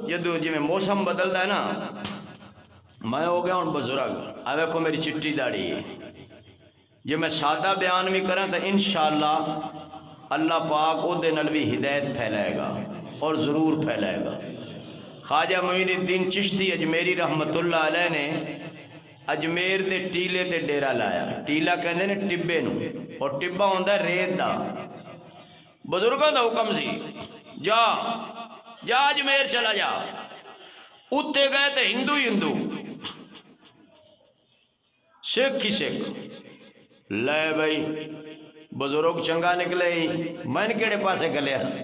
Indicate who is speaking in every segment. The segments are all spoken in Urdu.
Speaker 1: جدو جی میں موسم بدلتا ہے نا، میں ہو گیا ہوں بزرگ، اب دیکھو میری چٹی داڑھی ہے، جی میں سادہ بیان بھی کریں تو انشاءاللہ اللہ پاک او دے نال بھی ہدایت پھیلائے گا اور ضرور پھیلائے گا۔ خواجہ معین الدین چشتی اجمیری رحمت اللہ علیہ نے اجمیر دے ٹیلے تے ڈیرا لایا، ٹیلا کہندے نے ٹبے نو، اور ٹبا ہوندا ہے ریت دا۔ بزرگوں دا حکم سی جا جا اجمیر چلا جا، اتنے گئے تے ہندو ہی ہندو، سکھ ہی سکھ۔ لے بھائی بزرگ چنگا نکلے ہی، میں نے کیڑے پاسے گلیا سے۔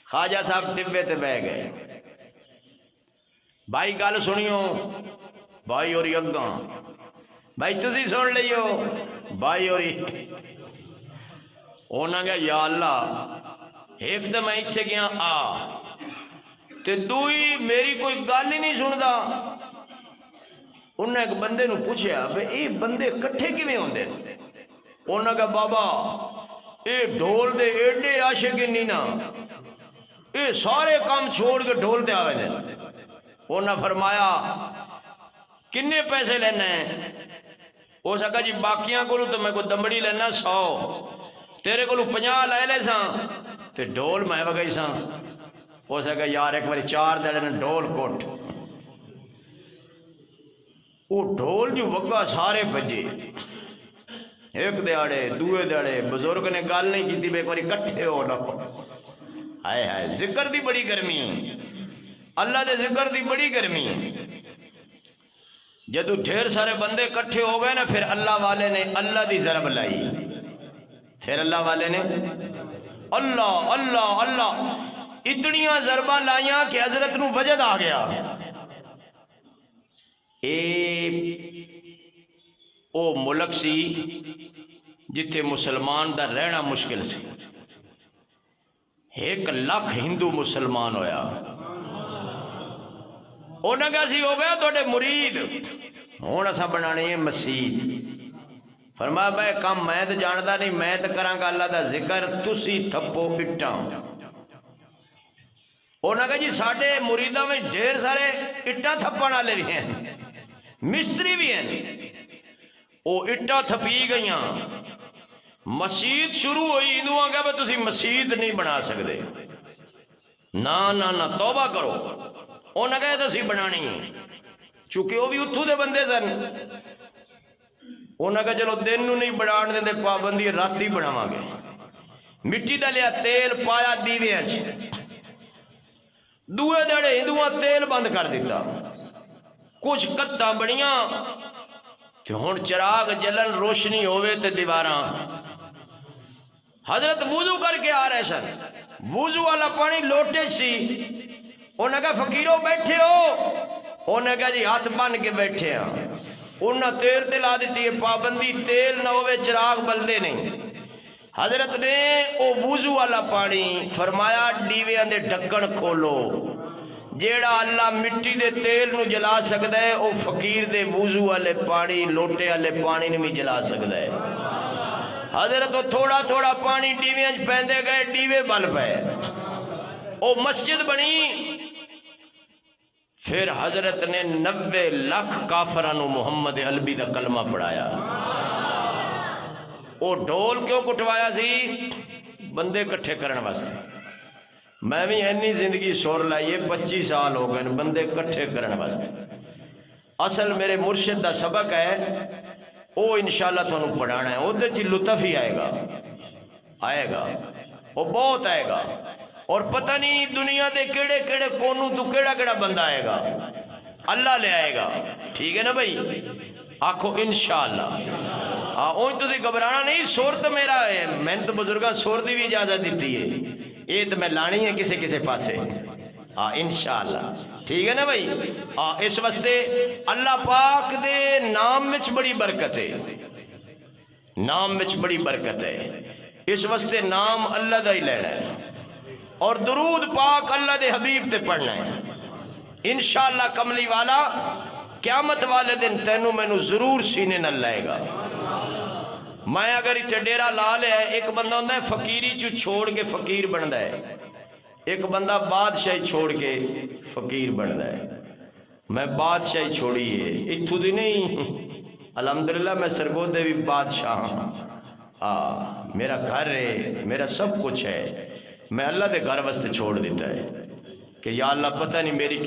Speaker 1: خواجہ صاحب ٹبے تے بہ گئے، بھائی گل سنیو بھائی اور یگاں، بھائی تسی سن لیو بھائی اور انہاں گیا یا اللہ ایک تو میں اتھے گیا آ تے دوئی میری کوئی گل ہی نہیں سندا۔ انہیں ایک بندے نو پوچھیا بھئی اے بندے کٹھے کیویں ہوندے؟ انہاں کہا بابا اے ڈھول دے ایڈے عاشق نہیں نا، اے سارے کام چھوڑ کے ڈھول دے آوے دے۔ انہاں فرمایا کنے پیسے لینا ہے؟ وہ سکا جی باقیاں کو تو میں کو دمڑی لینا 100، تیرے کو 50 لے لے ساں تے ڈھول میں وگئی ساں۔ وہ سکا یار ایک باری 4 دڑے ڈھول کوٹ، وہ ڈھول جو وگا سارے بجے، ایک دیاڑے دوے دیاڑے بزرگ نے گل نہیں کی بے ایک باری کٹھے ہو لو۔ ہائے ہائے ذکر دی بڑی گرمی، اللہ دے ذکر دی بڑی گرمی۔ جدو ڈھیر سارے بندے کٹھے ہو گئے نا، پھر اللہ والے نے اللہ دی ضرب لائی، پھر اللہ والے نے اللہ اللہ اللہ اتنیاں ضرباں لائیاں کہ حضرت نو وجد آ گیا۔ او ملک سی جتھے مسلمان دا رہنا مشکل سی، 1 لاکھ ہندو مسلمان ہویا۔ انہاں کہا سی ہو گیا توڑے مرید، ہون اسا بنانی ہے مسجد۔ فرمایا بھائی کام میں تو جاندا نہیں، میں تو کراں گا اللہ دا ذکر، تسی تھپو اٹاں۔ انہاں کہا جی ساڑھے مریداں میں ڈھیر سارے اٹاں تھپن والے بھی ہیں، مستری بھی ہیں۔ وہ اٹاں تھپی گئیاں، مسجد شروع ہوئی، ہندوؤں کہا بھائی تسی مسجد نہیں بنا سکتے، نا نا نا توبہ کرو۔ انہاں کہا تسی بنانی ہے، چونکہ وہ بھی اتھو دے بندے سن۔ انہاں کہا چلو دن نو نہیں بنان دے پابندی راتی بناواں گے۔ مٹی دا لیا تیل پایا دیوے اچ، دوے دڑے ہندوؤں تیل بند کر دیتا، کچھ کتاں بڑیاں کہ ہن چراغ جلن روشنی ہوئے تے دیواراں۔ حضرت وضو کر کے آ رہے سن، وضو والا پانی لوٹے سی۔ انہاں کہا فقیروں بیٹھے ہو؟ انہاں کہا جی ہاتھ بن کے بیٹھے ہیں۔ انہاں تیل لا دیتی ہے، پابندی تیل نہ ہوئے چراغ بلدے نہیں۔ حضرت نے او وضو والا پانی فرمایا ڈیویاں دے ڈھکن کھولو، جیڑا اللہ مٹی دے تیل نو جلا سکتا ہے او فقیر دے وضو والے پانی لوٹے والے پانی نو بھی جلا سکتا ہے۔ حضرت تھوڑا تھوڑا پانی ڈیویاں پہندے گئے، ڈیوے بل پے، او مسجد بنی۔ پھر حضرت نے 90 لاکھ کافرانو محمد علوی دا کلمہ پڑھایا۔ او ڈھول کیوں کٹوایا سی؟ بندے کٹھے کرن واسطے۔ میں بھی اینی زندگی سور لائیے 25 سال ہو گئے بندے کٹھے کرن واسطے۔ اصل میرے مرشد دا سبق ہے، او انشاءاللہ تو انہوں پڑھانا ہے، او دے چی لطف ہی آئے گا، آئے گا، وہ بہت آئے گا۔ اور پتہ نہیں دنیا دے کیڑے کیڑے کونوں تو کیڑا کیڑا بندہ آئے گا، اللہ لے آئے گا، ٹھیک ہے نا بھائی؟ آکھو انشاءاللہ۔ اوہ تو گھبرانا نہیں، سور تو میرا ہے، میں نے تو بزرگاں سور دی بھی اجازت دیتی ہے، یہ تو میں لانی ہے کسی کسی پاسے، انشاءاللہ، ٹھیک ہے نا بھائی؟ اس واسطے اللہ پاک دے نام وچ بڑی برکت ہے، نام وچ بڑی برکت ہے، اس واسطے نام اللہ دا ہی لینا ہے، اور درود پاک اللہ دے حبیب تے پڑھنا ہے۔ انشاءاللہ کملی والا قیامت والے دن تینوں میں نو ضرور سینے نہ لائے گا۔ میں اگر اتنے ڈیرا لا لیا ہے، ایک بندہ ہوتا ہے فقیری چو چھوڑ کے فقیر بنتا ہے، ایک بندہ بادشاہی چھوڑ کے فقیر بنتا ہے. میں بادشاہی چھوڑی ہے اتھو دی نہیں، الحمدللہ میں سرگودے بھی بادشاہ ہاں، میرا گھر ہے، میرا سب کچھ ہے، میں اللہ دے گھر واسطے چھوڑ دیتا ہے کہ یا اللہ پتہ نہیں میری